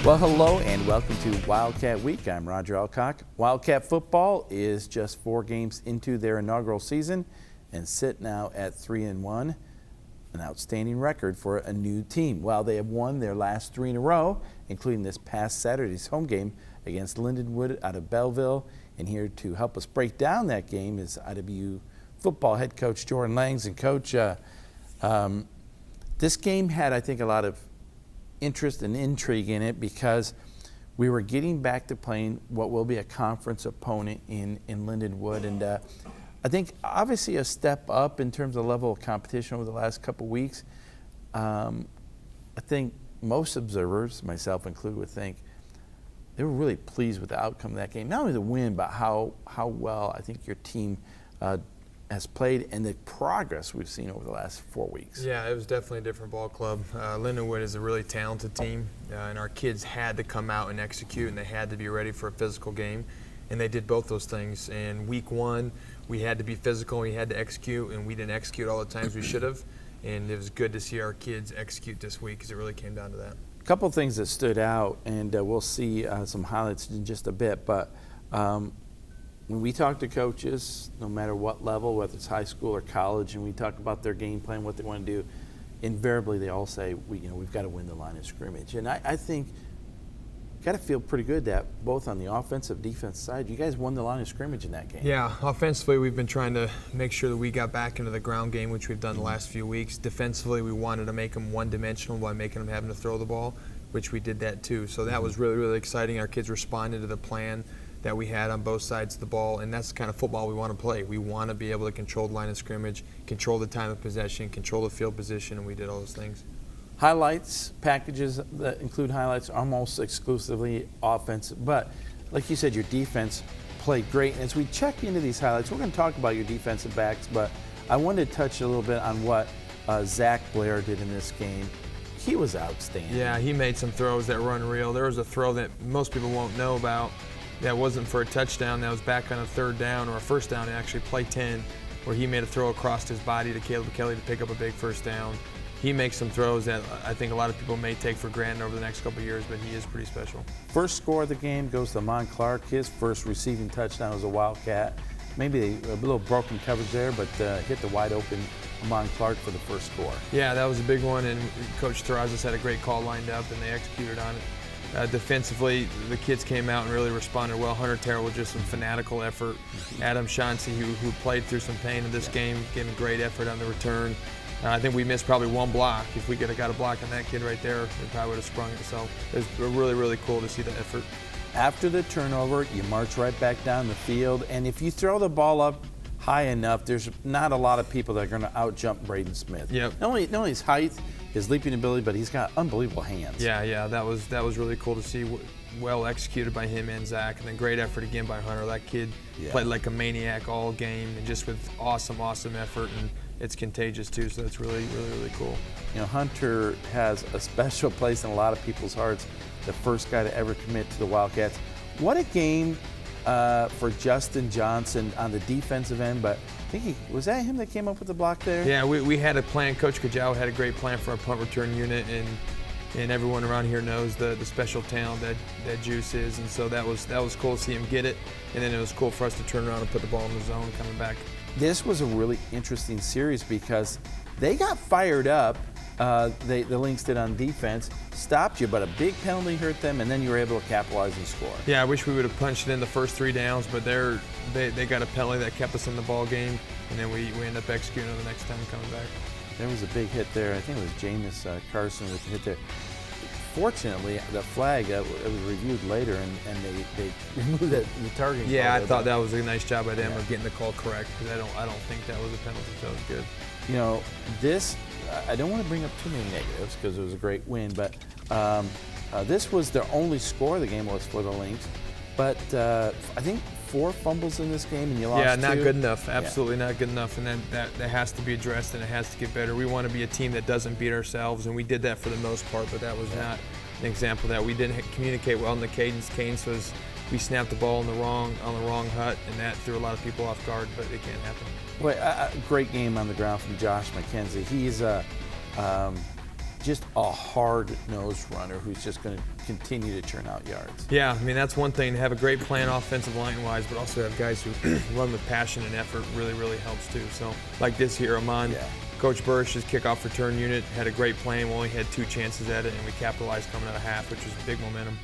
Well, hello and welcome to Wildcat Week. I'm Roger Alcock. Wildcat football is just 4 games into their inaugural season and sit now at 3-1, an outstanding record for a new team. While they have won their last 3 in a row, including this past Saturday's home game against Lindenwood out of Belleville. And here to help us break down that game is IWU football head coach Jordan Langs. And Coach, this game had, I think, a lot of interest and intrigue in it because we were getting back to playing what will be a conference opponent in Lindenwood. And I think obviously a step up in terms of level of competition over the last couple of weeks. I think most observers, myself included, would think they were really pleased with the outcome of that game. Not only the win, but how well I think your team has played and the progress we've seen over the last 4 weeks. Yeah, it was definitely a different ball club. Lindenwood is a really talented team, and our kids had to come out and execute, and they had to be ready for a physical game, and they did both those things. In week 1, we had to be physical, we had to execute, and we didn't execute all the times we should have, and it was good to see our kids execute this week because it really came down to that. A couple of things that stood out, and we'll see some highlights in just a bit, but when we talk to coaches, no matter what level, whether it's high school or college, and we talk about their game plan, what they want to do, invariably they all say, we've got to win the line of scrimmage. And I think you got to feel pretty good that both on the offensive, defensive side, you guys won the line of scrimmage in that game. Yeah, offensively we've been trying to make sure that we got back into the ground game, which we've done the last few weeks. Defensively, we wanted to make them one-dimensional by making them having to throw the ball, which we did that too. So that was really, really exciting. Our kids responded to the plan that we had on both sides of the ball, and that's the kind of football we want to play. We want to be able to control the line of scrimmage, control the time of possession, control the field position, and we did all those things. Highlights, packages that include highlights, almost exclusively offensive, but like you said, your defense played great. And as we check into these highlights, we're going to talk about your defensive backs, but I wanted to touch a little bit on what Zach Blair did in this game. He was outstanding. Yeah, he made some throws that were unreal. There was a throw that most people won't know about that wasn't for a touchdown, that was back on a 3rd down or a 1st down, actually play 10, where he made a throw across his body to Caleb Kelly to pick up a big 1st down. He makes some throws that I think a lot of people may take for granted over the next couple of years, but he is pretty special. First score of the game goes to Mon Clark. His first receiving touchdown was a Wildcat. Maybe a little broken coverage there, but hit the wide open Mon Clark for the first score. Yeah, that was a big one, and Coach Terrazas had a great call lined up, and they executed on it. Defensively, the kids came out and really responded well. Hunter Terrell with just some fanatical effort. Adam Chauncey, who played through some pain in this game, gave a great effort on the return. I think we missed probably 1 block. If we could have got a block on that kid right there, we probably would have sprung it. So it was really, really cool to see the effort. After the turnover, you march right back down the field, and if you throw the ball up high enough, there's not a lot of people that are going to out-jump Braden Smith. Yep. Not only his height, his leaping ability, but he's got unbelievable hands. Yeah, that was really cool to see. Well executed by him and Zach, and then great effort again by Hunter. That kid played like a maniac all game, and just with awesome effort, and it's contagious too. So it's really, really, really cool. You know, Hunter has a special place in a lot of people's hearts. The first guy to ever commit to the Wildcats. What a game for Justin Johnson on the defensive end, but I think was that him that came up with the block there? Yeah, we had a plan. Coach Kajau had a great plan for our punt return unit, and everyone around here knows the special talent that Juice is, and so that was cool to see him get it, and then it was cool for us to turn around and put the ball in the zone coming back. This was a really interesting series because they got fired up. The Lynx did on defense, stopped you, but a big penalty hurt them, and then you were able to capitalize and score. Yeah, I wish we would have punched it in the first 3 downs, but they got a penalty that kept us in the ball game, and then we ended up executing it the next time coming back. There was a big hit there. I think it was Jameis Carson with the hit there. Fortunately, the flag it was reviewed later, and they removed the targeting. Yeah, I thought that was a nice job by them of getting the call correct, because I don't think that was a penalty, so it was good. You know, I don't want to bring up too many negatives because it was a great win, but this was their only score of the game was for the Lynx. But I think 4 fumbles in this game, and you lost 2. Yeah, not good enough. Absolutely not good enough, and then that has to be addressed, and it has to get better. We want to be a team that doesn't beat ourselves, and we did that for the most part, but that was not an example of that. We didn't communicate well in the cadence. Cadence was we snapped the ball on the wrong hut, and that threw a lot of people off guard, but it can't happen. Well, a great game on the ground from Josh McKenzie. He's just a hard-nosed runner who's just going to continue to churn out yards. Yeah, I mean, that's one thing, to have a great plan offensive line-wise, but also have guys who run with passion and effort really helps too. So, like this year, Amon, Coach Bursch's kickoff return unit had a great plan. We only had 2 chances at it, and we capitalized coming out of half, which was big momentum.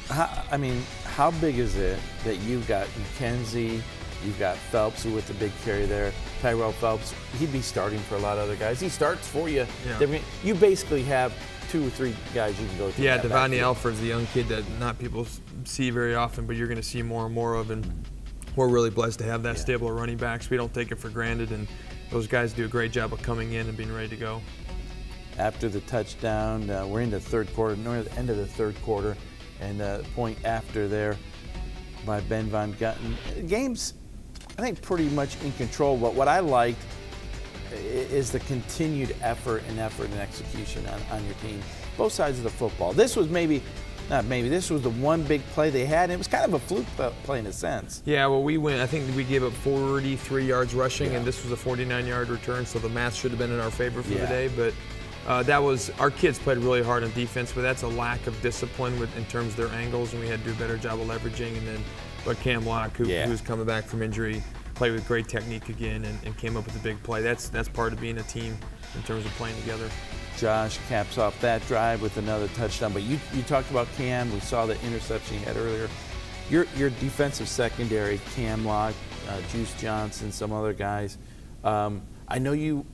How big is it that you've got McKenzie, you've got Phelps, who with the big carry there, Tyrell Phelps, he'd be starting for a lot of other guys. He starts for you. Yeah. You basically have 2 or 3 guys you can go to. Yeah, Devontae Alford's the young kid that not people see very often, but you're going to see more and more of, and we're really blessed to have that stable of running backs. We don't take it for granted, and those guys do a great job of coming in and being ready to go. After the touchdown, we're in the third quarter, near the end of the third quarter, and the point after there by Ben Von Gutten. Game's, I think, pretty much in control. But what I liked is the continued effort and execution on your team, both sides of the football. This was this was the one big play they had, and it was kind of a fluke play in a sense. Yeah, well, I think we gave up 43 yards rushing, and this was a 49-yard return, so the math should have been in our favor for the day. But our kids played really hard on defense, but that's a lack of discipline in terms of their angles, and we had to do a better job of leveraging. And then, but Cam Locke, who's coming back from injury, played with great technique again and came up with a big play. That's part of being a team in terms of playing together. Josh caps off that drive with another touchdown. But you talked about Cam. We saw the interception he had earlier. Your defensive secondary, Cam Locke, Juice Johnson, some other guys. I know you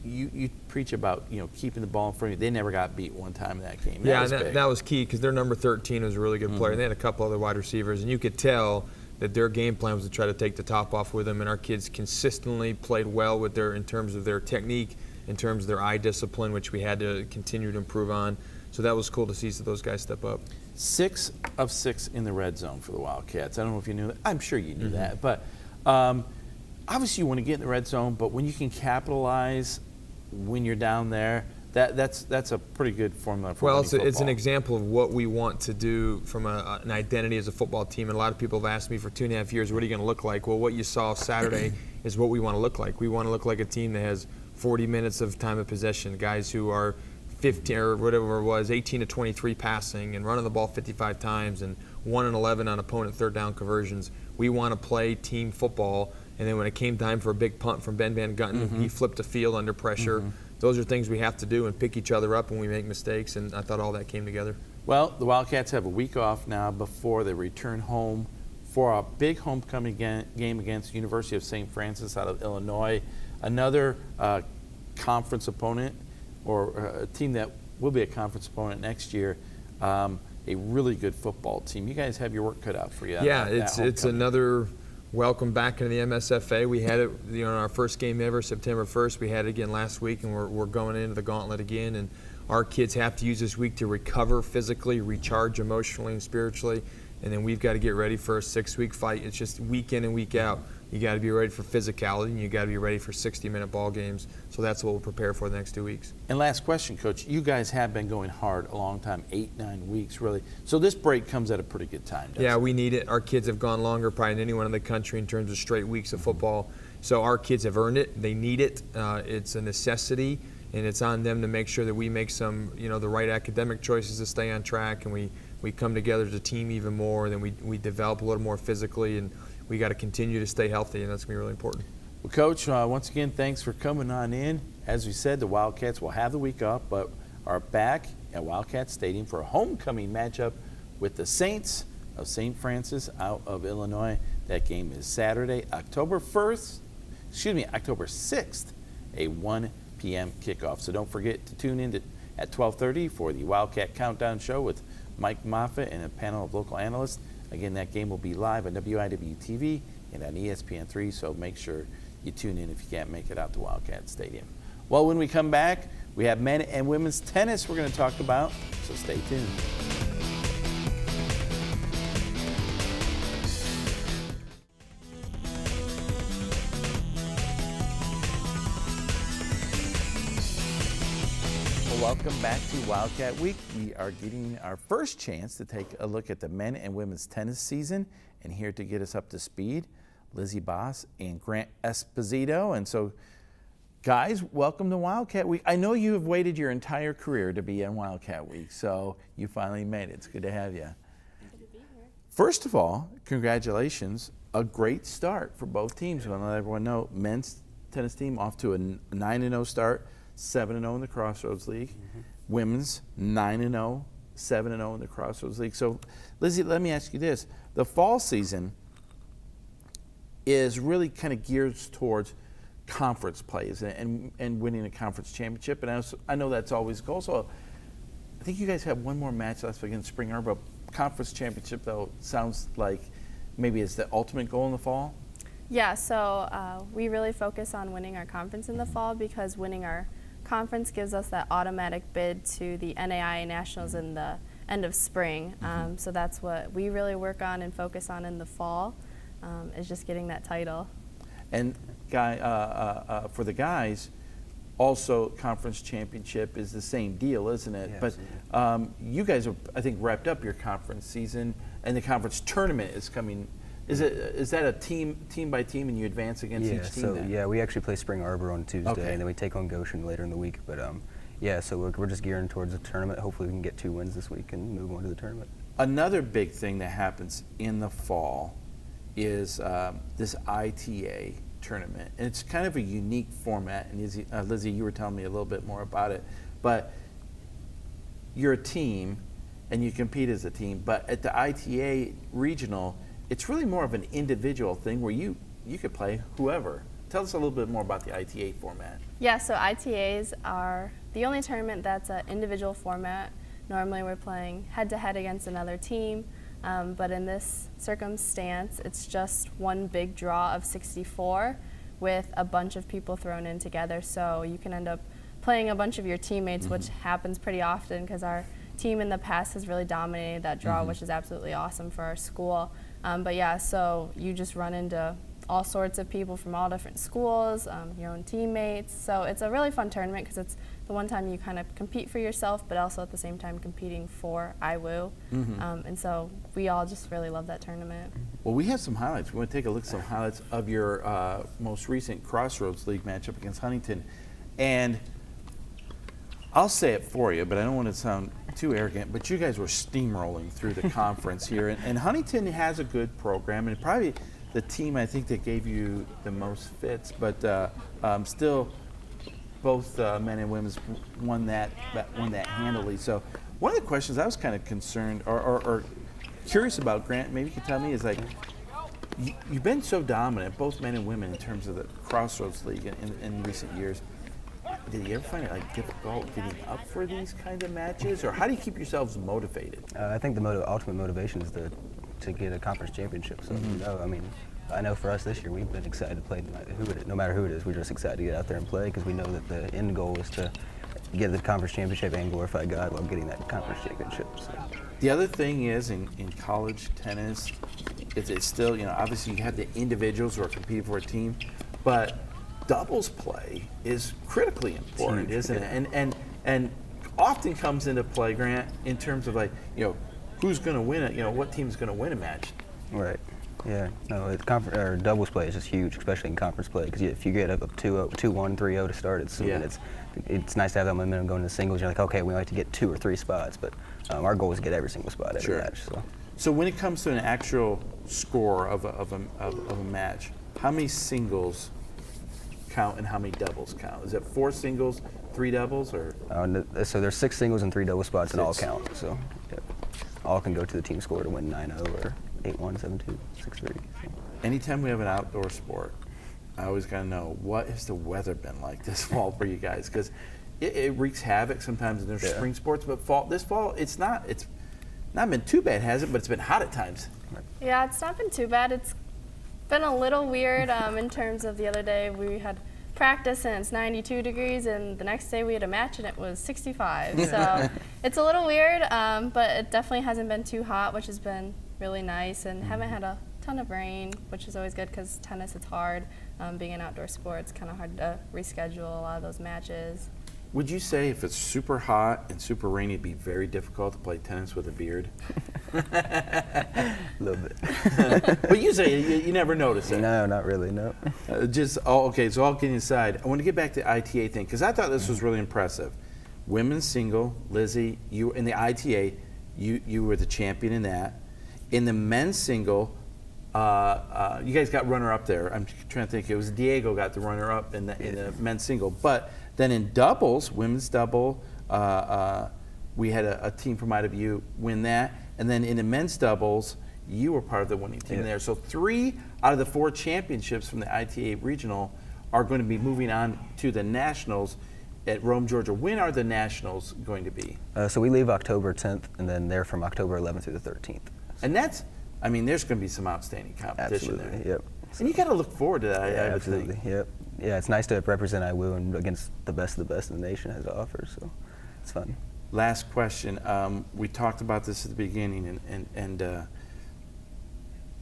preach about keeping the ball in front of you. They never got beat one time in that game. That was key because their number 13 was a really good player. They had a couple other wide receivers, and you could tell that their game plan was to try to take the top off with them. And our kids consistently played well in terms of their technique, in terms of their eye discipline, which we had to continue to improve on. So that was cool to see those guys step up. 6 of 6 in the red zone for the Wildcats. I don't know if you knew that. I'm sure you knew that, but. Obviously, you want to get in the red zone, but when you can capitalize when you're down there, that's a pretty good formula for winning football. It's an example of what we want to do from an identity as a football team. And a lot of people have asked me for 2.5 years, what are you going to look like? Well, what you saw Saturday is what we want to look like. We want to look like a team that has 40 minutes of time of possession, guys who are 15 or whatever it was, 18 to 23 passing and running the ball 55 times and 1 and 11 on opponent third down conversions. We want to play team football. And then when it came time for a big punt from Ben Van Gutten, he flipped the field under pressure. Those are things we have to do and pick each other up when we make mistakes, and I thought all that came together. Well, the Wildcats have a week off now before they return home for a big homecoming game against University of St. Francis out of Illinois, another conference opponent or a team that will be a conference opponent next year. A really good football team. You guys have your work cut out for you. Yeah, it's another welcome back into the MSFA. We had it in our first game ever, September 1st. We had it again last week, and we're going into the gauntlet again. And our kids have to use this week to recover physically, recharge emotionally and spiritually, and then we've got to get ready for a 6-week fight. It's just week in and week out. You got to be ready for physicality, and you got to be ready for 60-minute ball games. So that's what we'll prepare for the next 2 weeks. And last question, Coach. You guys have been going hard a long time, 8-9 weeks, really. So this break comes at a pretty good time, doesn't it? We need it. Our kids have gone longer probably than anyone in the country in terms of straight weeks of football. So our kids have earned it. They need it. It's a necessity, and it's on them to make sure that we make some, the right academic choices to stay on track, and we come together as a team even more, and then we develop a little more physically, and we got to continue to stay healthy, and that's going to be really important. Well, Coach, once again, thanks for coming on in. As we said, the Wildcats will have the week off, but are back at Wildcat Stadium for a homecoming matchup with the Saints of St. Francis out of Illinois. That game is Saturday, October 6th, a 1 p.m. kickoff. So don't forget to tune in at 12:30 for the Wildcat Countdown Show with Mike Moffitt and a panel of local analysts. Again, that game will be live on WIW-TV and on ESPN3, so make sure you tune in if you can't make it out to Wildcat Stadium. Well, when we come back, we have men and women's tennis we're going to talk about, so stay tuned. Welcome back to Wildcat Week. We are getting our first chance to take a look at the men and women's tennis season, and here to get us up to speed, Lizzie Bauss and Grant Esposito. And so, Guys, welcome to Wildcat Week. I know you have waited your entire career to be on Wildcat Week, so you finally made it. It's good to have you. Good to be here. First of all, congratulations. A great start for both teams. I want to let everyone know, men's tennis team off to a 9-0 start, 7-0 in the Crossroads League. Mm-hmm. Women's 9-0, 7-0 in the Crossroads League. So, Lizzie, let me ask you this. The fall season is really kind of geared towards conference plays and winning a conference championship. And I know that's always the goal. So I think you guys have one more match left against Spring Arbor. Conference championship, though, sounds like maybe it's the ultimate goal in the fall? Yeah, so we really focus on winning our conference in the fall because winning our conference gives us that automatic bid to the NAIA Nationals in the end of spring. So that's what we really work on and focus on in the fall, is just getting that title. And for the guys, also conference championship is the same deal, isn't it? Yeah, but you guys have, I think, wrapped up your conference season, and the conference tournament is coming. Is that a team by team, and you advance against each team? So then? we actually play Spring Arbor on Tuesday, Okay. and then we take on Goshen later in the week. But so we're just gearing towards the tournament. Hopefully, we can get 2 wins this week and move on to the tournament. Another big thing that happens in the fall is this ITA tournament, and it's kind of a unique format. And Lizzie, you were telling me a little bit more about it, but you're a team and you compete as a team, but at the ITA regional, it's really more of an individual thing where you could play whoever. Tell us a little bit more about the ITA format. Yeah, so ITAs are the only tournament that's an individual format. Normally we're playing head-to-head against another team, but in this circumstance, it's just one big draw of 64 with a bunch of people thrown in together. So you can end up playing a bunch of your teammates, which happens pretty often because our team in the past has really dominated that draw, which is absolutely awesome for our school. But yeah, so you just run into all sorts of people from all different schools, your own teammates. So it's a really fun tournament because it's the one time you kind of compete for yourself, but also at the same time competing for IWU. And so we all just really love that tournament. Well, we have some highlights. We want to take a look at some highlights of your most recent Crossroads League matchup against Huntington. And I'll say it for you, but I don't want to sound too arrogant, but you guys were steamrolling through the conference here. And Huntington has a good program, and probably the team I think that gave you the most fits, but still both men and women won that handily. So one of the questions I was kind of concerned or curious about, Grant, maybe you could tell me, is like, you've been so dominant, both men and women, in terms of the Crossroads League in recent years. Did you ever find it difficult getting up for these kinds of matches, or how do you keep yourselves motivated? I think the ultimate motivation is to get a conference championship. So I know for us this year, we've been excited to play no matter who it is. We're just excited to get out there and play because we know that the end goal is to get the conference championship and glorify God while getting that conference championship. So. The other thing is in college tennis, it's still, obviously you have the individuals who are competing for a team, but doubles play is critically important, isn't it? And often comes into play, Grant, in terms of who's going to win it, what team's going to win a match. Right. Yeah. No, doubles play is just huge, especially in conference play, because if you get up 2-1, 3-0 to start, it's nice to have that momentum going to singles. You're like, okay, we like to get 2 or 3 spots, but our goal is to get every single spot every match. So when it comes to an actual score of a match, how many singles count and how many doubles count? Is it 4 singles, 3 doubles, or? So there's 6 singles and 3 double spots, and all count. So all can go to the team score to win 9-0 or 8-1, 7-2, 6-3. So. Anytime we have an outdoor sport, I always got to know, what has the weather been like this fall for you guys? Because it wreaks havoc sometimes in their spring sports, but this fall, it's not been too bad, has it? But it's been hot at times. Yeah, it's not been too bad. It's been a little weird in terms of the other day we had practice and it's 92 degrees, and the next day we had a match and it was 65. So it's a little weird, but it definitely hasn't been too hot, which has been really nice, and haven't had a ton of rain, which is always good because tennis, it's hard. Being an outdoor sport, it's kind of hard to reschedule a lot of those matches. Would you say if it's super hot and super rainy, it'd be very difficult to play tennis with a beard? A little bit. But you say you never notice it. No, not really, no. Okay, so all kidding aside, I want to get back to the ITA thing, because I thought this was really impressive. Women's single, Lizzie, you in the ITA, you were the champion in that. In the men's single, you guys got runner-up there. I'm trying to think. It was Diego got the runner-up in the men's single. But then in doubles, women's double, we had a team from IW win that. And then in the men's doubles, you were part of the winning team there. So 3 out of the 4 championships from the ITA regional are going to be moving on to the nationals at Rome, Georgia. When are the nationals going to be? So we leave October 10th, and then they're from October 11th through the 13th. And that's, I mean, there's going to be some outstanding competition Absolutely, there. yep. And you got to look forward to that, I would Absolutely, think. yep. Yeah, it's nice to represent IWU and against the best of the best in the nation has to offer, so it's fun. Last question. We talked about this at the beginning, and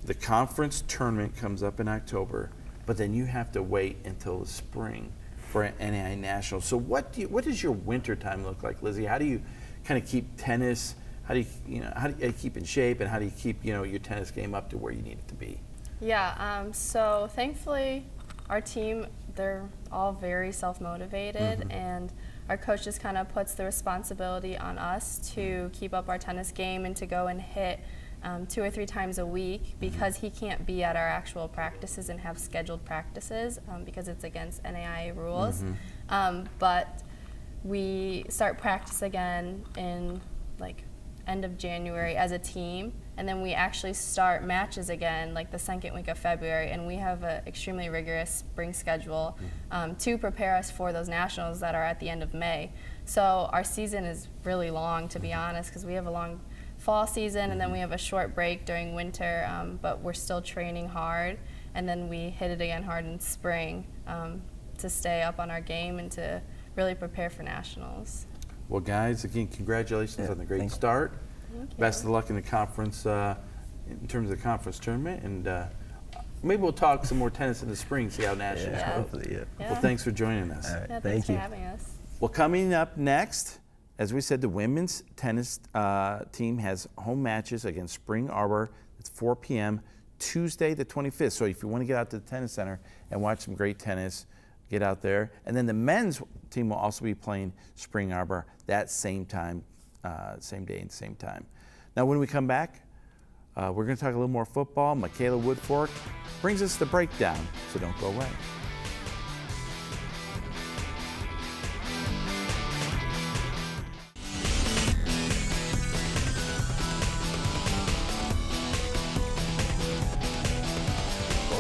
the conference tournament comes up in October, but then you have to wait until the spring for an NAI National. So what does your winter time look like, Lizzie? How do you kind of keep tennis? How do you keep in shape, and how do you keep your tennis game up to where you need it to be? Yeah, so thankfully our team, they're all very self-motivated, and our coach just kind of puts the responsibility on us to keep up our tennis game and to go and hit 2 or 3 times a week, because he can't be at our actual practices and have scheduled practices because it's against NAIA rules. But we start practice again in like end of January as a team, and then we actually start matches again like the second week of February, and we have an extremely rigorous spring schedule to prepare us for those nationals that are at the end of May. So our season is really long, to be honest, because we have a long fall season and then we have a short break during winter, but we're still training hard, and then we hit it again hard in spring to stay up on our game and to really prepare for nationals. Well, guys, again, congratulations on the great thank you. start. Thank you. Best of luck in the conference, in terms of the conference tournament, and maybe we'll talk some more tennis in the spring, see how nationals Yeah. go. Hopefully, yeah. Yeah. Well, thanks for joining us. All right, Yeah, thank thanks you. for having us. Well, coming up next, as we said, the women's tennis team has home matches against Spring Arbor. It's 4 p.m. Tuesday the 25th. So if you want to get out to the tennis center and watch some great tennis, get out there. And then the men's team will also be playing Spring Arbor that same time, same day and same time. Now, when we come back, we're going to talk a little more football. Mikala Woodfork brings us the breakdown, so don't go away.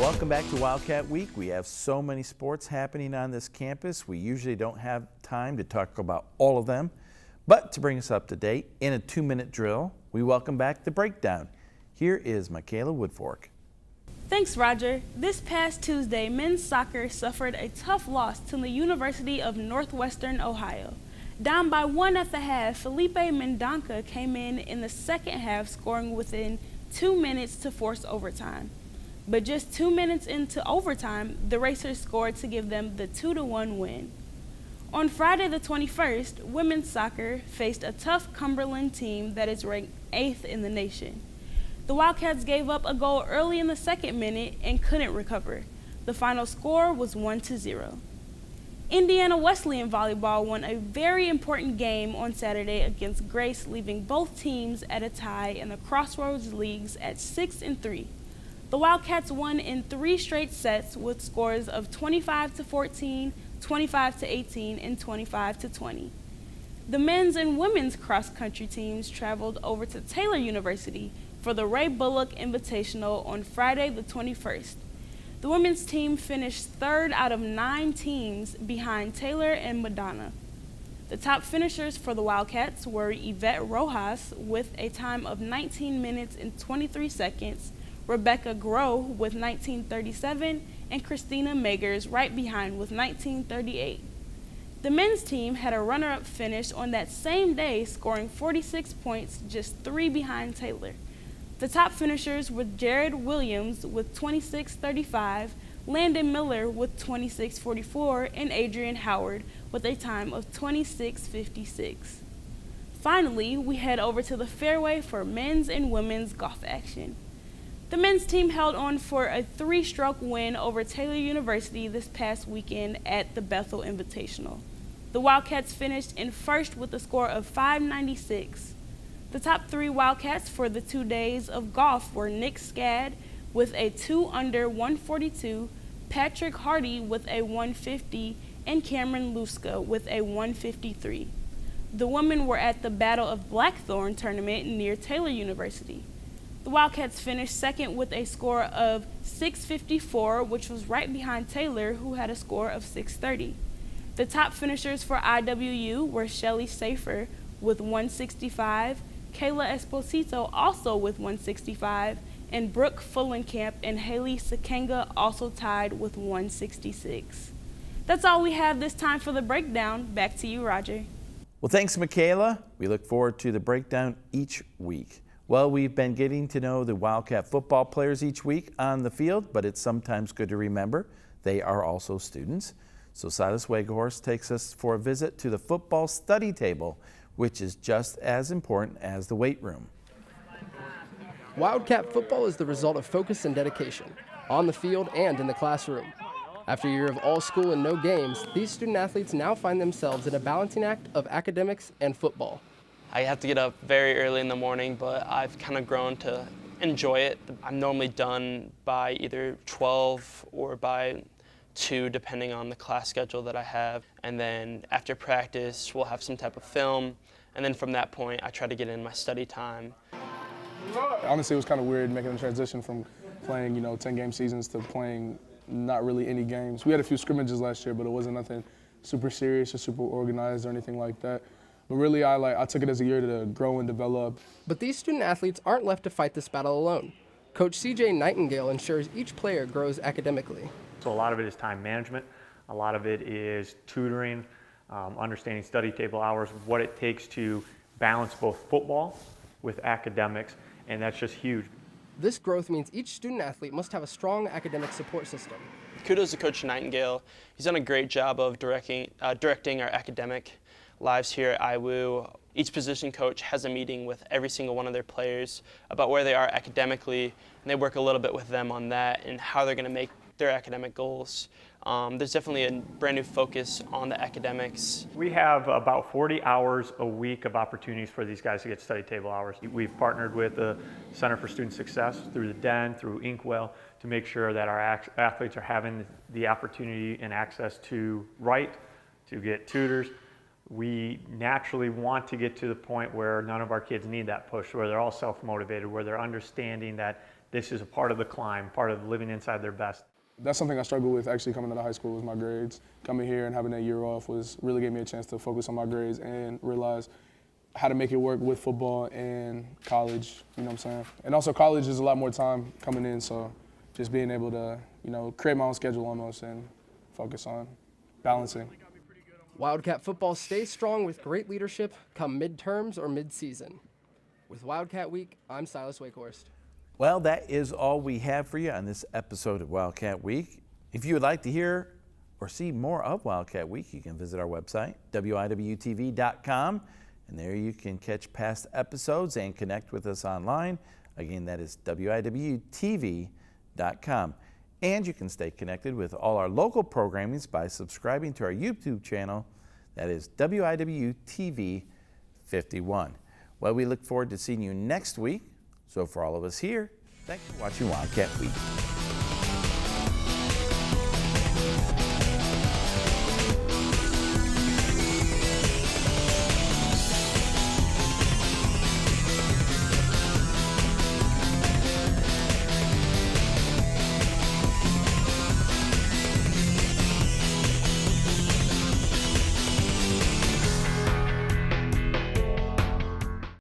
Welcome back to Wildcat Week. We have so many sports happening on this campus. We usually don't have time to talk about all of them. But to bring us up to date, in a 2-minute drill, we welcome back the breakdown. Here is Mikala Woodfork. Thanks, Roger. This past Tuesday, men's soccer suffered a tough loss to the University of Northwestern Ohio. Down by 1 at the half, Felipe Mendonca came in the second half, scoring within 2 minutes to force overtime. But just 2 minutes into overtime, the Racers scored to give them the 2-1 win. On Friday the 21st, women's soccer faced a tough Cumberland team that is ranked 8th in the nation. The Wildcats gave up a goal early in the second minute and couldn't recover. The final score was 1-0. Indiana Wesleyan Volleyball won a very important game on Saturday against Grace, leaving both teams at a tie in the Crossroads Leagues at 6-3. The Wildcats won in 3 straight sets with scores of 25-14, 25-18, and 25-20. The men's and women's cross-country teams traveled over to Taylor University for the Ray Bullock Invitational on Friday the 21st. The women's team finished 3rd out of 9 teams behind Taylor and Madonna. The top finishers for the Wildcats were Yvette Rojas with a time of 19 minutes and 23 seconds, Rebecca Groh with 19:37, and Christina Magers right behind with 19:38. The men's team had a runner-up finish on that same day, scoring 46 points, just 3 behind Taylor. The top finishers were Jared Williams with 26:35, Landon Miller with 26:44, and Adrian Howard with a time of 26:56. Finally, we head over to the fairway for men's and women's golf action. The men's team held on for a 3-stroke win over Taylor University this past weekend at the Belleville Invitational. The Wildcats finished in first with a score of 596. The top 3 Wildcats for the 2 days of golf were Nick Skad with a 2-under 142, Patrick Hardy with a 150, and Cameron Luska with a 153. The women were at the Battle of Blackthorn tournament near Taylor University. The Wildcats finished second with a score of 654, which was right behind Taylor, who had a score of 630. The top finishers for IWU were Shelly Safer with 165, Kayla Esposito also with 165, and Brooke Fullenkamp and Haley Sakenga also tied with 166. That's all we have this time for the breakdown. Back to you, Roger. Well, thanks, Mikala. We look forward to the breakdown each week. Well, we've been getting to know the Wildcat football players each week on the field, but it's sometimes good to remember they are also students. So Silas Weghorst takes us for a visit to the football study table, which is just as important as the weight room. Wildcat football is the result of focus and dedication, on the field and in the classroom. After a year of all school and no games, these student athletes now find themselves in a balancing act of academics and football. I have to get up very early in the morning, but I've kind of grown to enjoy it. I'm normally done by either 12 or by 2, depending on the class schedule that I have. And then after practice, we'll have some type of film. And then from that point, I try to get in my study time. Honestly, it was kind of weird making the transition from playing, 10-game seasons to playing not really any games. We had a few scrimmages last year, but it wasn't nothing super serious or super organized or anything like that. But really, I took it as a year to grow and develop. But these student athletes aren't left to fight this battle alone. Coach CJ Nightingale ensures each player grows academically. So a lot of it is time management. A lot of it is tutoring, understanding study table hours, what it takes to balance both football with academics, and that's just huge. This growth means each student athlete must have a strong academic support system. Kudos to Coach Nightingale. He's done a great job of directing our academic lives here at IWU. Each position coach has a meeting with every single one of their players about where they are academically, and they work a little bit with them on that and how they're going to make their academic goals. There's definitely a brand new focus on the academics. We have about 40 hours a week of opportunities for these guys to get study table hours. We've partnered with the Center for Student Success through the Den, through Inkwell, to make sure that our athletes are having the opportunity and access to write, to get tutors. We naturally want to get to the point where none of our kids need that push, where they're all self-motivated, where they're understanding that this is a part of the climb, part of living inside their best. That's something I struggled with actually coming out of high school was my grades. Coming here and having that year off really gave me a chance to focus on my grades and realize how to make it work with football and college, you know what I'm saying? And also college is a lot more time coming in, so just being able to, create my own schedule almost and focus on balancing. Wildcat football stays strong with great leadership come midterms or mid-season. With Wildcat Week, I'm Silas Weghorst. Well, that is all we have for you on this episode of Wildcat Week. If you would like to hear or see more of Wildcat Week, you can visit our website, wiwtv.com, and there you can catch past episodes and connect with us online. Again, that is wiwtv.com. And you can stay connected with all our local programming by subscribing to our YouTube channel, that is WIWTV 51. Well, we look forward to seeing you next week. So for all of us here, thanks for watching Wildcat Week.